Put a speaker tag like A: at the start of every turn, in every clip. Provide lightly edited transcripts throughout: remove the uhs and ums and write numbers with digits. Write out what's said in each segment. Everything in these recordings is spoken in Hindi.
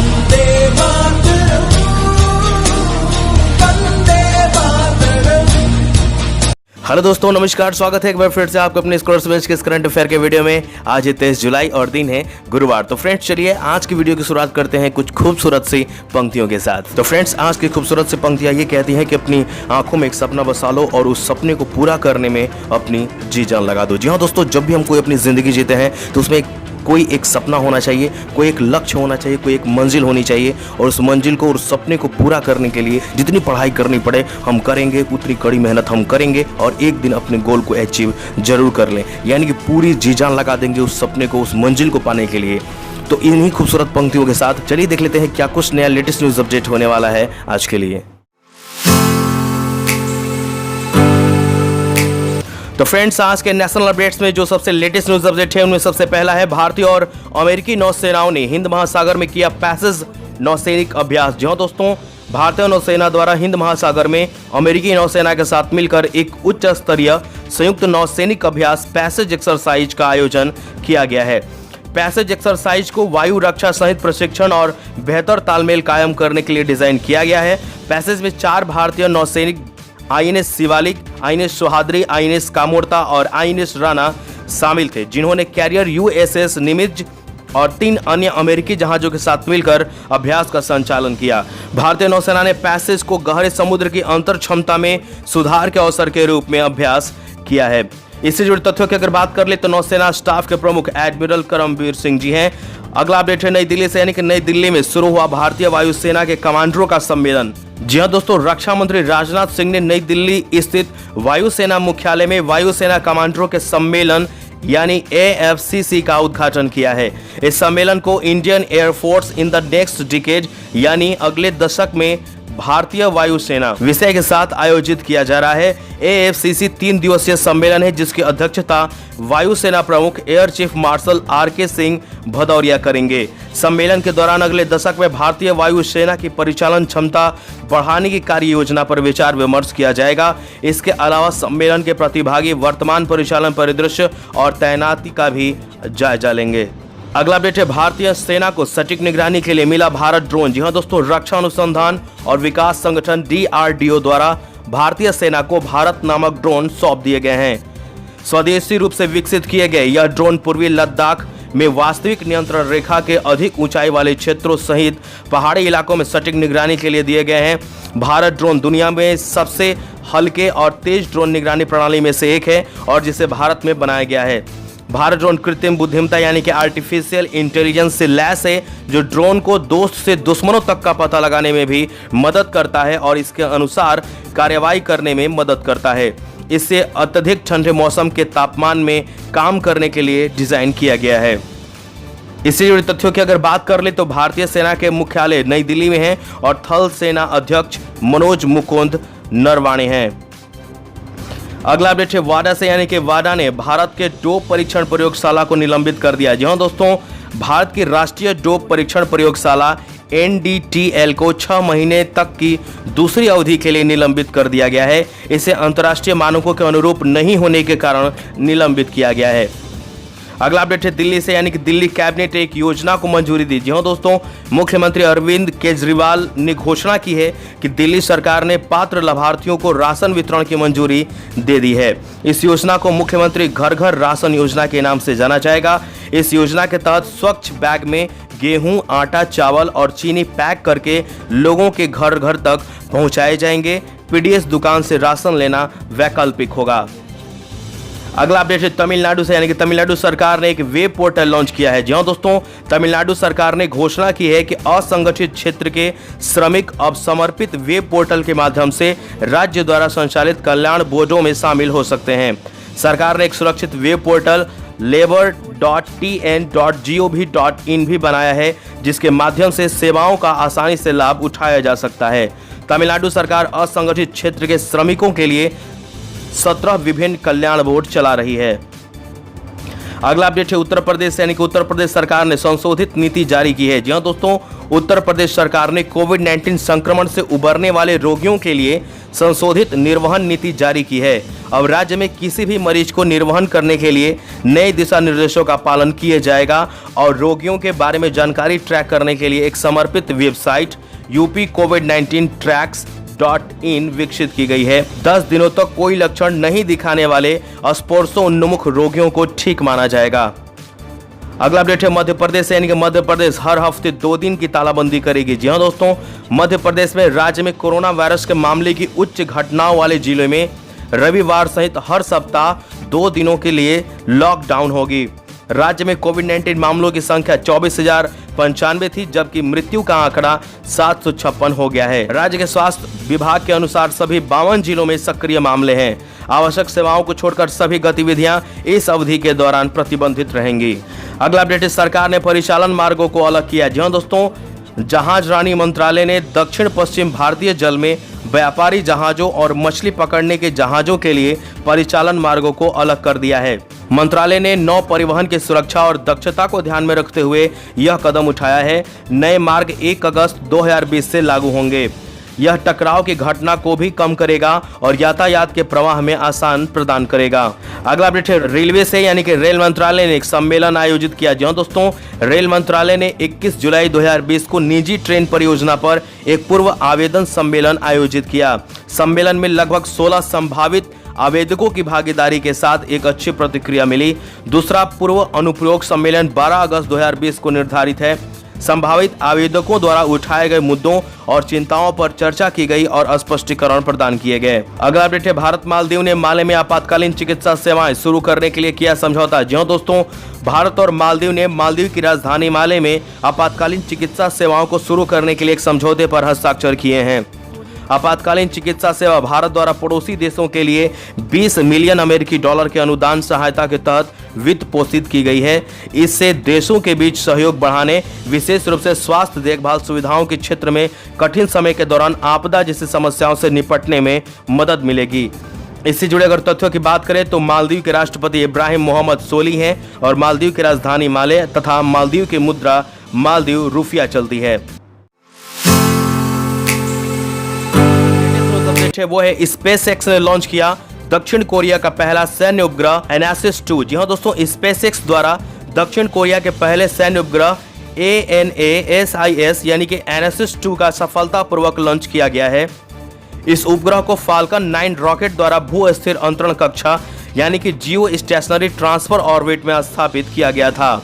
A: वंदे मातरम, वंदे मातरम।
B: हेलो दोस्तों, नमस्कार। स्वागत है एक बार फिर से आपको अपने स्कॉलर्स बेंच के करंट अफेयर के वीडियो में। आज है 23 जुलाई और दिन है गुरुवार। तो फ्रेंड्स, चलिए आज की वीडियो की शुरुआत करते हैं कुछ खूबसूरत सी पंक्तियों के साथ। तो फ्रेंड्स, आज की खूबसूरत सी पंक्तियां ये कहती हैं कि अपनी आंखों में एक सपना बसा लो और उस सपने को पूरा करने में अपनी जी जान लगा दो। जी हाँ दोस्तों, जब भी हम कोई अपनी जिंदगी जीते हैं तो उसमें कोई एक सपना होना चाहिए, कोई एक लक्ष्य होना चाहिए, कोई एक मंजिल होनी चाहिए और उस मंजिल को और उस सपने को पूरा करने के लिए जितनी पढ़ाई करनी पड़े हम करेंगे, उतनी कड़ी मेहनत हम करेंगे और एक दिन अपने गोल को अचीव जरूर कर लें। यानी कि पूरी जी जान लगा देंगे उस सपने को, उस मंजिल को पाने के लिए। तो इन्हीं खूबसूरत पंक्तियों के साथ चलिए देख लेते हैं क्या कुछ नया लेटेस्ट न्यूज अपडेट होने वाला है आज के लिए। तो फ्रेंड्स, आज के नेशनल अपडेट्स में जो सबसे लेटेस्ट न्यूज अपडेट है उनमें सबसे पहला है भारतीय और अमेरिकी नौसेनाओं ने हिंद महासागर में किया पैसेज नौसैनिक अभ्यास। जी हाँ दोस्तों, भारतीय नौसेना द्वारा हिंद महासागर में अमेरिकी नौसेना के साथ मिलकर एक उच्च स्तरीय संयुक्त नौसैनिक अभ्यास पैसेज एक्सरसाइज का आयोजन किया गया है। पैसेज एक्सरसाइज को वायु रक्षा सहित प्रशिक्षण और बेहतर तालमेल कायम करने के लिए डिजाइन किया गया है। पैसेज में 4 भारतीय नौसैनिक INS Shivalik, INS सोहाद्री, INS Kamorta और INS राणा शामिल थे, जिन्होंने कैरियर USS निमित्ज और 3 अन्य अमेरिकी जहाजों के साथ मिलकर अभ्यास का संचालन किया। भारतीय नौसेना ने पैसेज को गहरे समुद्र की अंतर क्षमता में सुधार के अवसर के रूप में अभ्यास किया है। इससे जुड़े तथ्यों की अगर बात कर ले तो नौसेना स्टाफ के प्रमुख एडमिरल करमबीर सिंह जी हैं। अगला अपडेट है नई दिल्ली से, यानी कि नई दिल्ली में शुरू हुआ भारतीय वायुसेना के कमांडरों का सम्मेलन। जी हाँ दोस्तों, रक्षा मंत्री राजनाथ सिंह ने नई दिल्ली स्थित वायुसेना मुख्यालय में वायुसेना कमांडरों के सम्मेलन यानी AFCC का उद्घाटन किया है। इस सम्मेलन को Indian air force in the next decade यानी अगले दशक में भारतीय वायुसेना विषय के साथ आयोजित किया जा रहा है। AFCC 3 दिवसीय सम्मेलन है जिसकी अध्यक्षता वायुसेना प्रमुख air chief marshal RK Singh Bhadauria करेंगे। सम्मेलन के दौरान अगले दशक में भारतीय वायुसेना की परिचालन क्षमता बढ़ाने की कार्य योजना पर विचार विमर्श किया जाएगा। इसके अलावा सम्मेलन के प्रतिभागी वर्तमान परिचालन परिदृश्य और तैनाती का भी जायजा लेंगे। अगला अपडेट है भारतीय सेना को सटीक निगरानी के लिए मिला भारत ड्रोन। जी हाँ दोस्तों, रक्षा अनुसंधान और विकास संगठन DRDO द्वारा भारतीय सेना को भारत नामक ड्रोन सौंप दिए गए हैं। स्वदेशी रूप से विकसित किए गए यह ड्रोन पूर्वी लद्दाख में वास्तविक नियंत्रण रेखा के अधिक ऊंचाई वाले क्षेत्रों सहित पहाड़ी इलाकों में सटीक निगरानी के लिए दिए गए हैं। भारत ड्रोन दुनिया में सबसे हल्के और तेज ड्रोन निगरानी प्रणाली में से एक है और जिसे भारत में बनाया गया है। भारत ड्रोन कृत्रिम बुद्धिमत्ता यानी कि आर्टिफिशियल इंटेलिजेंस से लैस है, जो ड्रोन को दोस्त से दुश्मनों तक का पता लगाने में भी मदद करता है और इसके अनुसार कार्रवाई करने में मदद करता है। इससे अत्यधिक ठंडे मौसम के तापमान में काम करने के लिए डिजाइन किया गया है। इससे जुड़े तथ्यों की अगर बात कर ले तो भारतीय सेना के मुख्यालय नई दिल्ली में है और थल सेना अध्यक्ष मनोज मुकुंद नरवाणे हैं। अगला अपडेट है वाडा से, यानी कि वाडा ने भारत के डोप परीक्षण प्रयोगशाला को निलंबित कर दिया। जी हाँ दोस्तों, भारत की राष्ट्रीय डोप परीक्षण प्रयोगशाला NDTL को 6 महीने तक की दूसरी अवधि के लिए निलंबित कर दिया गया है। इसे अंतर्राष्ट्रीय मानकों के अनुरूप नहीं होने के कारण निलंबित किया गया है। अगला अपडेट है दिल्ली से, यानी कि दिल्ली कैबिनेट एक योजना को मंजूरी दी। जी हाँ दोस्तों, मुख्यमंत्री अरविंद केजरीवाल ने घोषणा की है कि दिल्ली सरकार ने पात्र लाभार्थियों को राशन वितरण की मंजूरी दे दी है। इस योजना को मुख्यमंत्री घर घर राशन योजना के नाम से जाना जाएगा। इस योजना के तहत स्वच्छ बैग में गेहूं, आटा, चावल और चीनी पैक करके लोगों के घर घर तक पहुंचाए जाएंगे। PDS दुकान से राशन लेना वैकल्पिक होगा। अगला अपडेट है तमिलनाडु से, यानी कि तमिलनाडु सरकार ने एक वेब पोर्टल लॉन्च किया है। जी हाँ दोस्तों, तमिलनाडु सरकार ने घोषणा की है कि असंगठित क्षेत्र के श्रमिक अब समर्पित वेब पोर्टल के माध्यम से राज्य द्वारा संचालित कल्याण बोर्डों में शामिल हो सकते हैं। सरकार ने एक सुरक्षित वेब पोर्टल labor.tn.gov.in भी बनाया है, जिसके माध्यम से सेवाओं का आसानी से लाभ उठाया जा सकता है। तमिलनाडु सरकार असंगठित क्षेत्र के श्रमिकों के लिए 17 विभिन्न कल्याण बोर्ड चला रही है। अगला अपडेट है उत्तर प्रदेश, यानी कि उत्तर प्रदेश सरकार ने संशोधित नीति जारी की है। जी हाँ दोस्तों, उत्तर प्रदेश सरकार ने कोविड-19 संक्रमण से उबरने वाले रोगियों के लिए संशोधित निर्वहन नीति जारी की है। अब राज्य में किसी भी मरीज को निर्वहन करने के लिए नए दिशा निर्देशों का पालन किया जाएगा और रोगियों के बारे में जानकारी ट्रैक करने के लिए एक समर्पित वेबसाइट यूपी कोविड-19 tracks.in विकसित की गई है। 10 दिनों तक कोई लक्षण नहीं दिखाने वाले स्पर्शोन्मुख रोगियों को ठीक माना जाएगा। अगला अपडेट है मध्य प्रदेश से, यानी कि मध्य प्रदेश हर हफ्ते 2 दिन की तालाबंदी करेगी। जी हां दोस्तों, मध्य प्रदेश में राज्य में कोरोना वायरस के मामले की उच्च घटनाओं वाले जिलों में रविवार सहित हर सप्ताह 2 दिनों के लिए लॉकडाउन होगी। राज्य में कोविड-19 मामलों की संख्या 24,095 थी, जबकि मृत्यु का आंकड़ा 756 हो गया है। राज्य के स्वास्थ्य विभाग के अनुसार सभी 52 जिलों में सक्रिय मामले हैं। आवश्यक सेवाओं को छोड़कर सभी गतिविधियां इस अवधि के दौरान प्रतिबंधित रहेंगी। अगला अपडेट है, सरकार ने परिचालन मार्गों को अलग किया। जी हां दोस्तों, जहाज रानी मंत्रालय ने दक्षिण पश्चिम भारतीय जल में व्यापारी जहाजों और मछली पकड़ने के जहाजों के लिए परिचालन मार्गों को अलग कर दिया है। मंत्रालय ने नौ परिवहन की सुरक्षा और दक्षता को ध्यान में रखते हुए यह कदम उठाया है। नए मार्ग 1 अगस्त 2020 से लागू होंगे। यह टकराव की घटना को भी कम करेगा और यातायात के प्रवाह में आसान प्रदान करेगा। अगला अपडेट है रेलवे से, यानी कि रेल मंत्रालय ने एक सम्मेलन आयोजित किया। जी हां दोस्तों, रेल मंत्रालय ने 21 जुलाई 2020 को निजी ट्रेन परियोजना पर एक पूर्व आवेदन सम्मेलन आयोजित किया। सम्मेलन में लगभग 16 संभावित आवेदकों की भागीदारी के साथ एक अच्छी प्रतिक्रिया मिली। दूसरा पूर्व अनुप्रयोग सम्मेलन 12 अगस्त 2020 को निर्धारित है। संभावित आवेदकों द्वारा उठाए गए मुद्दों और चिंताओं पर चर्चा की गई और स्पष्टीकरण प्रदान किए गए। अगला अपडेट है, भारत मालदीव ने माले में आपातकालीन चिकित्सा सेवाएं शुरू करने के लिए किया समझौता। जी हां दोस्तों, भारत और मालदीव ने मालदीव की राजधानी माले में आपातकालीन चिकित्सा सेवाओं को शुरू करने के लिए एक समझौते पर हस्ताक्षर किए हैं। आपातकालीन चिकित्सा सेवा भारत द्वारा पड़ोसी देशों के लिए 20 मिलियन अमेरिकी डॉलर के अनुदान सहायता के तहत वित्त पोषित की गई है। इससे देशों के बीच सहयोग बढ़ाने, विशेष रूप से स्वास्थ्य देखभाल सुविधाओं के क्षेत्र में कठिन समय के दौरान आपदा जैसी समस्याओं से निपटने में मदद मिलेगी। इससे जुड़े अगर तथ्यों की बात करें तो मालदीव के राष्ट्रपति इब्राहिम मोहम्मद सोली हैं और मालदीव की राजधानी माले तथा मालदीव की मुद्रा मालदीव रुपया चलती है। वो है स्पेसएक्स ने लॉन्च किया दक्षिण कोरिया का पहला सैन्य उपग्रह एनासिस 2। जी हां दोस्तों, स्पेसएक्स द्वारा दक्षिण कोरिया के पहले सैन्य उपग्रह ANASIS यानी कि एनासिस 2 का सफलतापूर्वक लॉन्च किया गया है। इस उपग्रह को फाल्कन 9 रॉकेट द्वारा भू स्थिर अंतरण कक्षा यानी कि जियो स्टेशनरी ट्रांसफर ऑर्बिट में स्थापित किया गया था।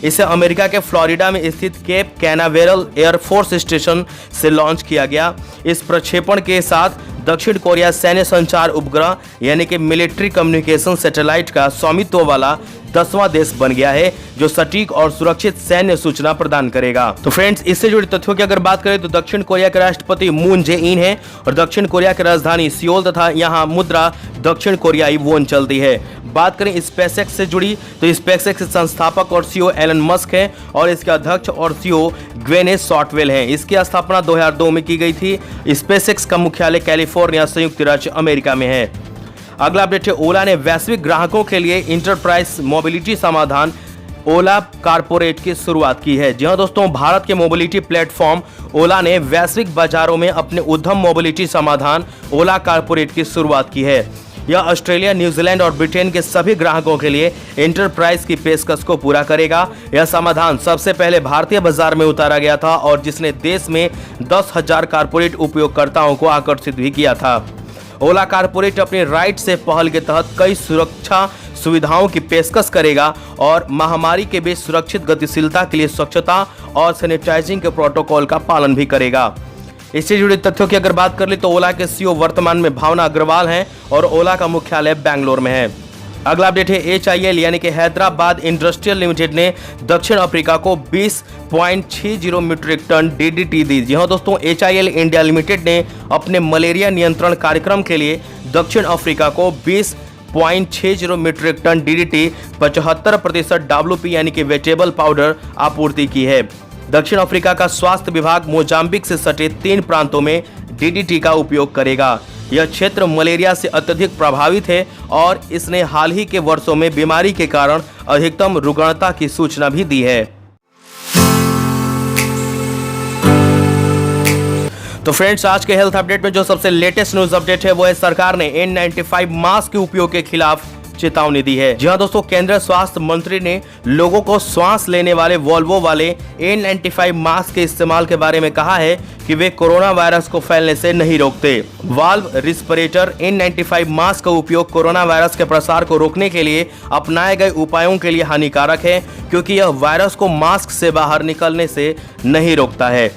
B: इसे अमेरिका के फ्लोरिडा में स्थित केप कैनावेरल एयरफोर्स स्टेशन से लॉन्च किया गया। इस प्रक्षेपण के साथ दक्षिण कोरिया सैन्य संचार उपग्रह यानी कि मिलिट्री कम्युनिकेशन सैटेलाइट का स्वामित्व वाला 10वां देश बन गया है, जो सटीक और सुरक्षित सैन्य सूचना प्रदान करेगा। तो फ्रेंड्स, इससे जुड़ी तथ्यों की अगर बात करें तो दक्षिण कोरिया के राष्ट्रपति मून जे-इन है और दक्षिण कोरिया की राजधानी सियोल तथा यहाँ मुद्रा दक्षिण कोरियाई वोन चलती है। बात करें स्पेसएक्स से जुड़ी तो स्पेसएक्स के संस्थापक और सीईओ एलन मस्क हैं और इसके अध्यक्ष और सीईओ ग्वेनेथ शॉर्टवेल हैं। इसकी स्थापना 2002 में की गई थी। स्पेसएक्स का मुख्यालय कैलिफोर्निया संयुक्त राज्य अमेरिका में है। अगला अपडेट है, ओला ने वैश्विक ग्राहकों के लिए इंटरप्राइज मोबिलिटी समाधान ओला कारपोरेट की शुरुआत की है। जी हां दोस्तों, भारत के मोबिलिटी प्लेटफॉर्म ओला ने वैश्विक बाजारों में अपने उद्यम मोबिलिटी समाधान ओला कारपोरेट की शुरुआत की है। यह ऑस्ट्रेलिया, न्यूजीलैंड और ब्रिटेन के सभी ग्राहकों के लिए इंटरप्राइज की पेशकश को पूरा करेगा। यह समाधान सबसे पहले भारतीय बाजार में उतारा गया था और जिसने देश में 10,000 कारपोरेट उपयोगकर्ताओं को आकर्षित भी किया था। ओला कारपोरेट अपनी राइट से पहल के तहत कई सुरक्षा सुविधाओं की पेशकश करेगा और महामारी के बीच सुरक्षित गतिशीलता के लिए स्वच्छता और सैनिटाइजिंग के प्रोटोकॉल का पालन भी करेगा। इससे जुड़े तथ्यों की अगर बात कर ले तो ओला के सीईओ वर्तमान में भावना अग्रवाल हैं और ओला का मुख्यालय बेंगलोर में है। अगला अपडेट है, HIL यानी कि हैदराबाद इंडस्ट्रियल लिमिटेड ने दक्षिण अफ्रीका को 20.60 मीट्रिक टन DDT दी। जी हां दोस्तों, HIL इंडिया लिमिटेड ने अपने मलेरिया नियंत्रण कार्यक्रम के लिए दक्षिण अफ्रीका को 20.60 मीट्रिक टन DDT 75% WP यानी कि वेटेबल पाउडर आपूर्ति की है। दक्षिण अफ्रीका का स्वास्थ्य विभाग मोजाम्बिक से सटे 3 प्रांतों में DDT का उपयोग करेगा। यह क्षेत्र मलेरिया से अत्यधिक प्रभावित है और इसने हाल ही के वर्षों में बीमारी के कारण अधिकतम रुग्णता की सूचना भी दी है। तो फ्रेंड्स, आज के हेल्थ अपडेट में जो सबसे लेटेस्ट न्यूज अपडेट है वो है सरकार ने N95 मास्क के उपयोग के खिलाफ चेतावनी दी है। जी हां दोस्तों, केंद्रीय स्वास्थ्य मंत्री ने लोगों को श्वास लेने वाले वॉल्वो वाले N95 मास्क के इस्तेमाल के बारे में कहा है कि वे कोरोना वायरस को फैलने से नहीं रोकते। वाल्व रिस्पिरेटर N95 मास्क का उपयोग कोरोना वायरस के प्रसार को रोकने के लिए अपनाए गए उपायों के लिए हानिकारक है, क्योंकि यह वायरस को मास्क से बाहर निकलने से नहीं रोकता है।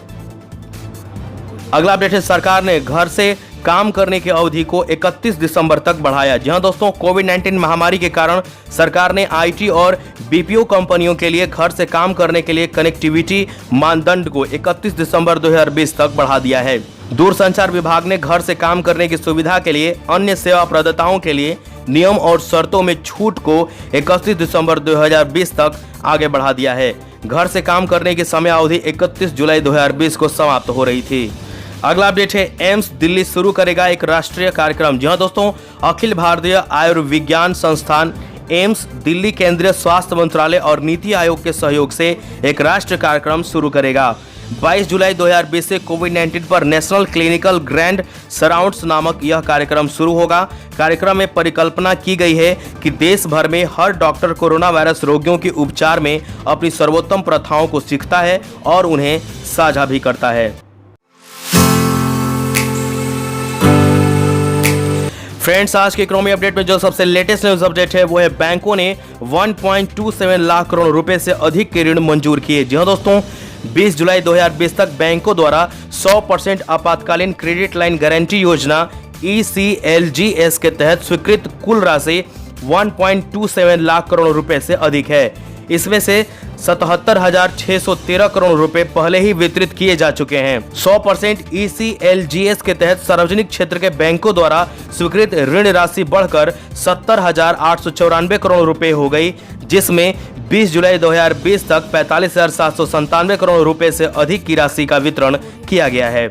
B: अगला अपडेट है, सरकार ने घर से काम करने की अवधि को 31 दिसंबर तक बढ़ाया। जी हां दोस्तों, कोविड-19 महामारी के कारण सरकार ने आईटी और बीपीओ कंपनियों के लिए घर से काम करने के लिए कनेक्टिविटी मानदंड को 31 दिसंबर 2020 तक बढ़ा दिया है। दूरसंचार विभाग ने घर से काम करने की सुविधा के लिए अन्य सेवा प्रदाताओं के लिए नियम और शर्तों में छूट को 31 दिसंबर 2020 तक आगे बढ़ा दिया है। घर से काम करने की समय अवधि 31 जुलाई 2020 को समाप्त हो रही थी। अगला अपडेट है, एम्स दिल्ली शुरू करेगा एक राष्ट्रीय कार्यक्रम। जी हां दोस्तों, अखिल भारतीय आयुर्विज्ञान संस्थान एम्स दिल्ली केंद्रीय स्वास्थ्य मंत्रालय और नीति आयोग के सहयोग से एक राष्ट्रीय कार्यक्रम शुरू करेगा। 22 जुलाई 2020 से कोविड-19 पर नेशनल क्लिनिकल ग्रैंड सराउंड्स नामक यह कार्यक्रम शुरू होगा। कार्यक्रम में परिकल्पना की गई है कि देश भर में हर डॉक्टर कोरोना वायरस रोगियों के उपचार में अपनी सर्वोत्तम प्रथाओं को सीखता है और उन्हें साझा भी करता है। फ्रेंड्स, आज के इकोनॉमी अपडेट में जो सबसे लेटेस्ट न्यूज अपडेट है वो है, बैंकों ने 1.27 लाख करोड़ रुपए से अधिक के ऋण मंजूर किए। जी हां दोस्तों, 20 जुलाई 2020 तक बैंकों द्वारा 100% आपातकालीन क्रेडिट लाइन गारंटी योजना ECLGS के तहत स्वीकृत कुल राशि 1.27 लाख करोड़ रुपए से अधिक है। इसमें से 77,613 करोड़ रुपए पहले ही वितरित किए जा चुके हैं। 100% ECLGS के तहत सार्वजनिक क्षेत्र के बैंकों द्वारा स्वीकृत ऋण राशि बढ़कर 70,894 करोड़ रुपए हो गई, जिसमें 20 जुलाई 2020 तक 45,797 करोड़ रुपए से अधिक की राशि का वितरण किया गया है।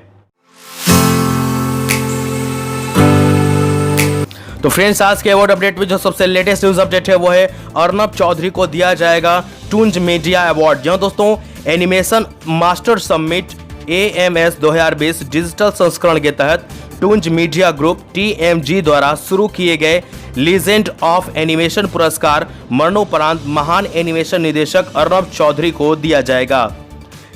B: तो फ्रेंड्स, आज के अवार्ड अपडेट में जो सबसे लेटेस्ट न्यूज अपडेट है वो है, अर्नब चौधरी को दिया जाएगा टूंज मीडिया अवार्ड। जी हां दोस्तों, animation master summit AMS 2020 digital संस्करण के तहत टूंज मीडिया ग्रुप TMG द्वारा शुरू किए गए लीजेंड ऑफ एनिमेशन पुरस्कार मरणोपरांत महान एनिमेशन निदेशक अर्नब चौधरी को दिया जाएगा।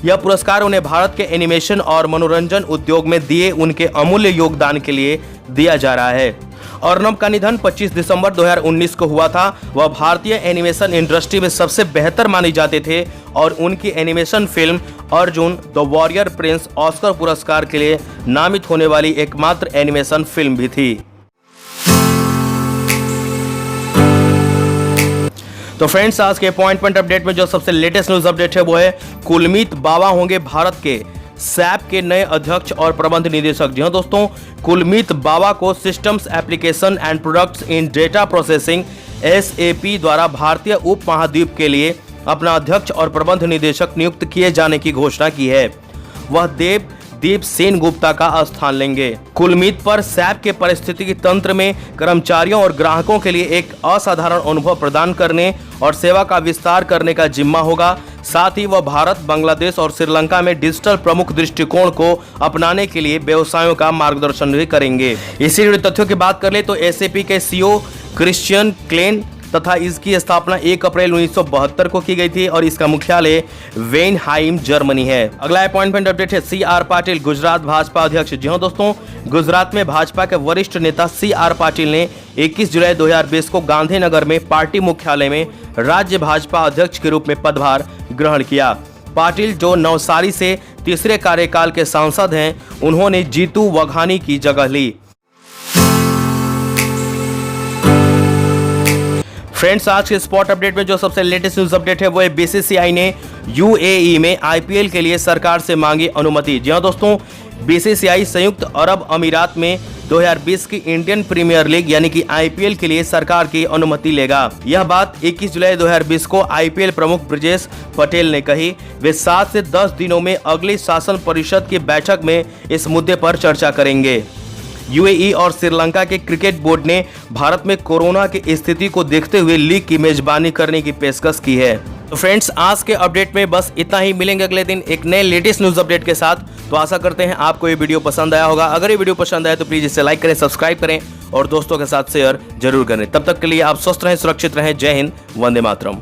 B: यह पुरस्कार उन्हें भारत के एनिमेशन और मनोरंजन उद्योग में दिए उनके अमूल्य योगदान के लिए दिया जा रहा है। अर्नब का निधन 25 दिसंबर 2019 को हुआ था। वह भारतीय एनिमेशन इंडस्ट्री में सबसे बेहतर माने जाते थे और उनकी animation film Arjun the warrior Prince Oscar पुरस्कार के लिए नामित होने वाली एकमात्र एनिमेशन फिल्म भी थी। तो फ्रेंड्स, आज के अपॉइंटमेंट अपडेट में जो सबसे लेटेस्ट न्यूज अपडेट है वो है, कुलमीत बावा होंगे भारत के सैप के नए अध्यक्ष और प्रबंध निदेशक। जी हां दोस्तों, कुलमीत बावा को systems application and products in data processing SAP द्वारा भारतीय उप महाद्वीप के लिए अपना अध्यक्ष और प्रबंध निदेशक नियुक्त किए जाने की घोषणा की है। वह देवदीप सेन गुप्ता का स्थान लेंगे। कुलमीत पर सैप के पारिस्थितिकी तंत्र में कर्मचारियों और ग्राहकों के लिए एक असाधारण अनुभव प्रदान करने और सेवा का विस्तार करने का जिम्मा होगा। साथ ही वह भारत, बांग्लादेश और श्रीलंका में डिजिटल प्रमुख दृष्टिकोण को अपनाने के लिए व्यवसायों का मार्गदर्शन भी करेंगे। इसी जुड़े तथ्यों की बात कर ले तो SAP के CEO क्रिश्चियन क्लेन तथा इसकी स्थापना 1 अप्रैल 1972 को की गई थी और इसका मुख्यालय वेनहाइम जर्मनी है। अगला अपॉइंटमेंट अपडेट है, CR पाटिल गुजरात भाजपा अध्यक्ष। जी हां दोस्तों, गुजरात में भाजपा के वरिष्ठ नेता CR पाटिल ने 21 जुलाई 2020 को गांधीनगर में पार्टी मुख्यालय में राज्य भाजपा अध्यक्ष के रूप में पदभार ग्रहण किया। पाटिल, जो नवसारी से तीसरे कार्यकाल के सांसद हैं, उन्होंने जीतू वघानी की जगह ली। फ्रेंड्स, आज के स्पॉट अपडेट में जो सबसे लेटेस्ट न्यूज अपडेट है वो है, BCCI ने UAE में IPL के लिए सरकार से मांगी अनुमति। जी हां दोस्तों, BCCI संयुक्त अरब अमीरात में 2020 की इंडियन प्रीमियर लीग यानी कि IPL के लिए सरकार की अनुमति लेगा। यह बात 21 जुलाई 2020 को IPL प्रमुख ब्रजेश पटेल ने कही। वे 7 से 10 दिनों में अगली शासन परिषद की बैठक में इस मुद्दे पर चर्चा करेंगे। UAE और श्रीलंका के क्रिकेट बोर्ड ने भारत में कोरोना की स्थिति को देखते हुए लीग की मेजबानी करने की पेशकश की है। तो फ्रेंड्स, आज के अपडेट में बस इतना ही। मिलेंगे अगले दिन एक नए लेटेस्ट न्यूज अपडेट के साथ। तो आशा करते हैं आपको ये वीडियो पसंद आया होगा। अगर ये वीडियो पसंद आया तो प्लीज इसे लाइक करें, सब्सक्राइब करें और दोस्तों के साथ शेयर जरूर करें। तब तक के लिए आप स्वस्थ रहें, सुरक्षित रहें। जय हिंद, वंदे मातरम।